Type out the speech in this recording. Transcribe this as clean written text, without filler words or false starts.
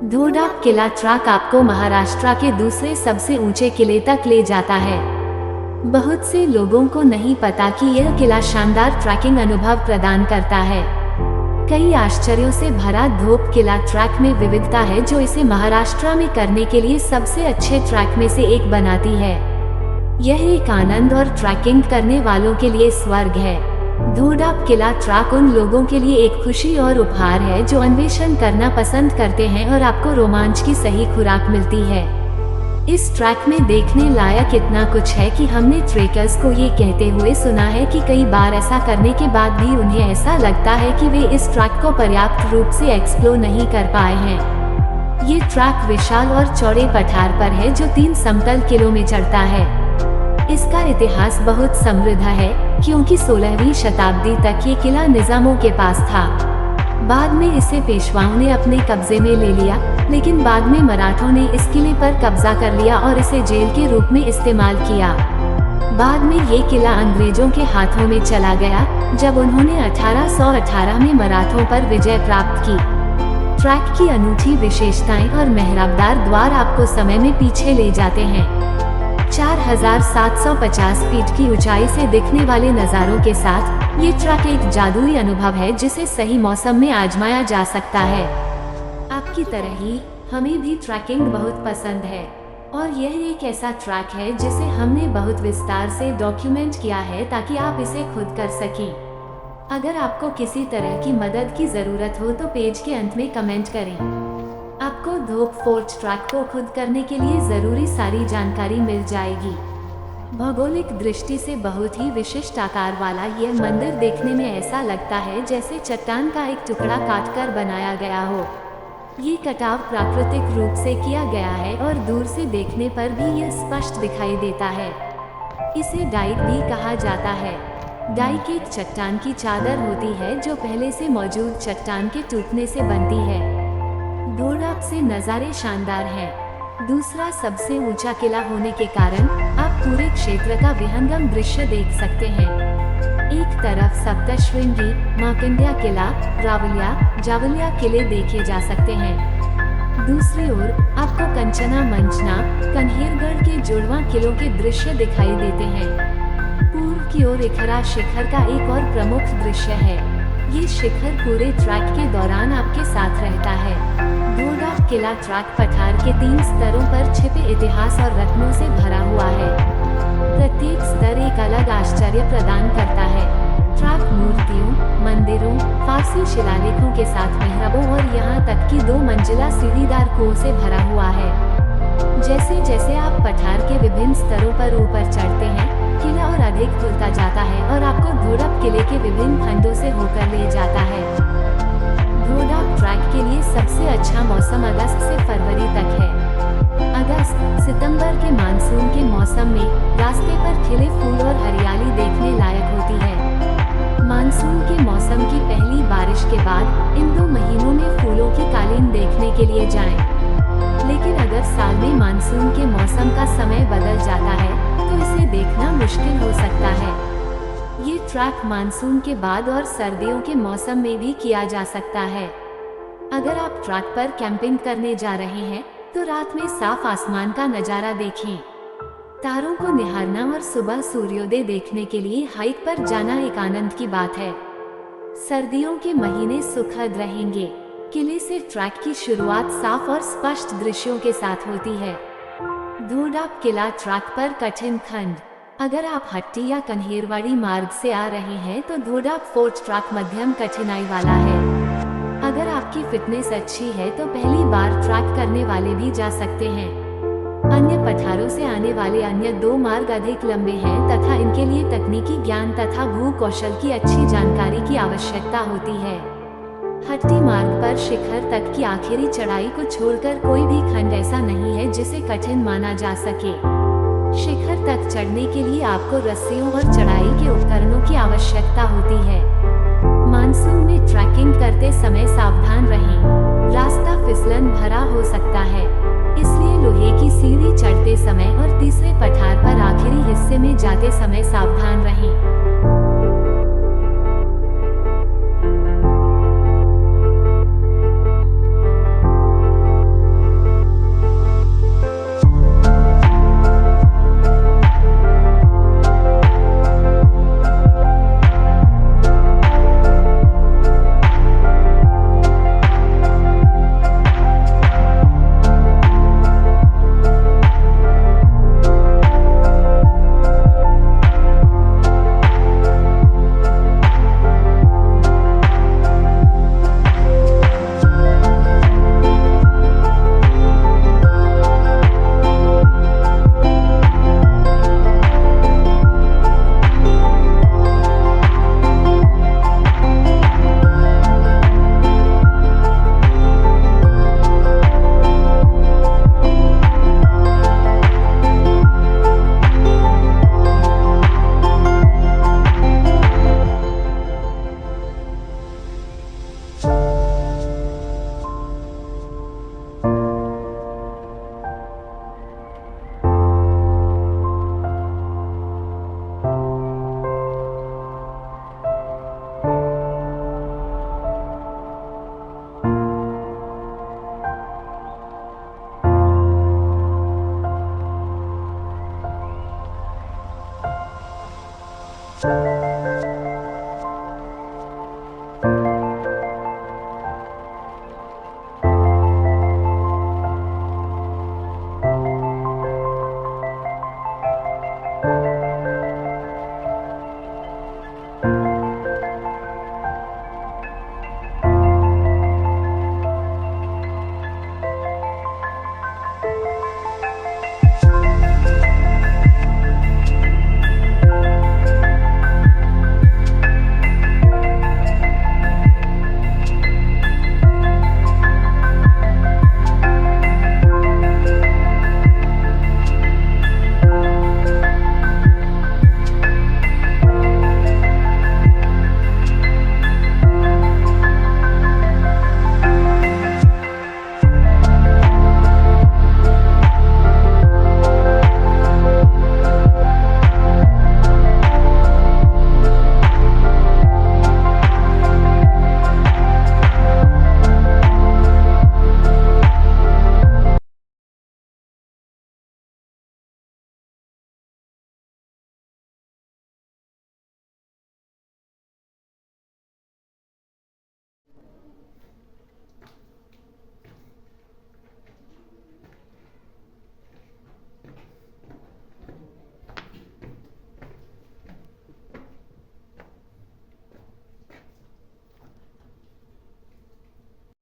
धोडाप किला track आपको महाराष्ट्र के दूसरे सबसे ऊंचे किले तक ले जाता है। बहुत से लोगों को नहीं पता कि यह किला शानदार ट्रैकिंग अनुभव प्रदान करता है। कई आश्चर्यों से भरा धोप किला ट्रैक में विविधता है जो इसे महाराष्ट्र में करने के लिए सबसे अच्छे ट्रैक में से एक बनाती है। यह एक आनंद और ट्रैकिंग करने वालों के लिए स्वर्ग है। धोडाप किला ट्रैक उन लोगों के लिए एक खुशी और उपहार है जो अन्वेषण करना पसंद करते हैं और आपको रोमांच की सही खुराक मिलती है। इस ट्रैक में देखने लायक इतना कुछ है कि हमने ट्रेकर्स को ये कहते हुए सुना है कि कई बार ऐसा करने के बाद भी उन्हें ऐसा लगता है कि वे इस ट्रैक को पर्याप्त रूप से एक्सप्लोर नहीं कर पाए हैं। ये ट्रैक विशाल और चौड़े पठार पर है जो 3 समतल किलों में चढ़ता है। इसका इतिहास बहुत समृद्ध है क्योंकि 16वीं शताब्दी तक ये किला निजामों के पास था। बाद में इसे पेशवाओं ने अपने कब्जे में ले लिया, लेकिन बाद में मराठों ने इस किले पर कब्जा कर लिया और इसे जेल के रूप में इस्तेमाल किया। बाद में ये किला अंग्रेजों के हाथों में चला गया जब उन्होंने 1818 में मराठों पर विजय प्राप्त की। ट्रैक की अनूठी विशेषताएं और मेहराबदार द्वार आपको समय में पीछे ले जाते हैं। 4750 फीट की ऊंचाई से दिखने वाले नज़ारों के साथ ये ट्रैक एक जादुई अनुभव है जिसे सही मौसम में आजमाया जा सकता है। आपकी तरह ही हमें भी ट्रैकिंग बहुत पसंद है और यह एक ऐसा ट्रैक है जिसे हमने बहुत विस्तार से डॉक्यूमेंट किया है ताकि आप इसे खुद कर सकें। अगर आपको किसी तरह की मदद की ज़रूरत हो तो पेज के अंत में कमेंट करें। आपको धोप फोर्ट ट्रैक को खुद करने के लिए ज़रूरी सारी जानकारी मिल जाएगी। भौगोलिक दृष्टि से बहुत ही विशिष्ट आकार वाला यह मंदिर देखने में ऐसा लगता है जैसे चट्टान का एक टुकड़ा काटकर बनाया गया हो। ये कटाव प्राकृतिक रूप से किया गया है और दूर से देखने पर भी यह स्पष्ट दिखाई देता है। इसे डाइक भी कहा जाता है। डाइक एक चट्टान की चादर होती है जो पहले से मौजूद चट्टान के टूटने से बनती है। धोडाप से नज़ारे शानदार हैं। दूसरा सबसे ऊंचा किला होने के कारण आप पूरे क्षेत्र का विहंगम दृश्य देख सकते हैं। एक तरफ सप्तशृंगी, मार्कंडेय किला, जावलिया किले देखे जा सकते हैं। दूसरी ओर आपको कंचना मंचना, कन्हेरगढ़ के जुड़वा किलों के दृश्य दिखाई देते हैं। पूर्व की ओर इखरा शिखर का एक और प्रमुख दृश्य है। ये शिखर पूरे ट्रैक के दौरान आपके साथ रहता है। धोडाप किला ट्रैक पठार के 3 स्तरों पर छिपे इतिहास और रत्नों से भरा हुआ है। प्रत्येक स्तर एक अलग आश्चर्य प्रदान करता है। ट्रैक मूर्तियों, मंदिरों, फारसी शिलालेखों के साथ मेहराबों और यहाँ तक कि 2 मंजिला सीढ़ीदार कुओं से भरा हुआ है। जैसे जैसे आप पठार के विभिन्न स्तरों पर ऊपर चढ़ते हैं, किला और अधिक खुलता जाता है और आपको धोडाप किले के विभिन्न खंडों से होकर ले जाता है। धोडाप ट्रैक के लिए सबसे अच्छा मौसम अगस्त से फरवरी तक है। अगस्त सितंबर के मानसून के मौसम में रास्ते पर खिले फूल और हरियाली देखने लायक होती है। मानसून के मौसम की पहली बारिश के बाद इन 2 महीनों में फूलों की कालीन देखने के लिए जाएं। लेकिन अगर साल में मानसून के मौसम का समय बदल जाता है तो इसे देखना मुश्किल हो सकता है। ये ट्रैक मानसून के बाद और सर्दियों के मौसम में भी किया जा सकता है। अगर आप ट्रैक पर कैंपिंग करने जा रहे हैं तो रात में साफ आसमान का नज़ारा देखें। तारों को निहारना और सुबह सूर्योदय देखने के लिए हाइक पर जाना एक आनंद की बात है। सर्दियों के महीने सुखद रहेंगे। किले से ट्रैक की शुरुआत साफ और स्पष्ट दृश्यों के साथ होती है। धोडाप किला ट्रैक पर कठिन खंड। अगर आप हट्टी या कन्हेरवाड़ी मार्ग से आ रहे हैं तो धोडाप फोर्ट ट्रैक मध्यम कठिनाई वाला है। अगर आपकी फिटनेस अच्छी है तो पहली बार ट्रैक करने वाले भी जा सकते हैं। अन्य पठारों से आने वाले अन्य 2 मार्ग अधिक लंबे हैं तथा इनके लिए तकनीकी ज्ञान तथा भू कौशल की अच्छी जानकारी की आवश्यकता होती है। हट्टी मार्ग पर शिखर तक की आखिरी चढ़ाई को छोड़कर कोई भी खंड ऐसा नहीं है जिसे कठिन माना जा सके। शिखर तक चढ़ने के लिए आपको रस्सियों और चढ़ाई के उपकरणों की आवश्यकता होती है। मानसून में ट्रैकिंग करते समय सावधान रहें। रास्ता फिसलन भरा हो सकता है, इसलिए लोहे की सीढ़ी चढ़ते समय और तीसरे पठार पर आखिरी हिस्से में जाते समय सावधान रहें। है।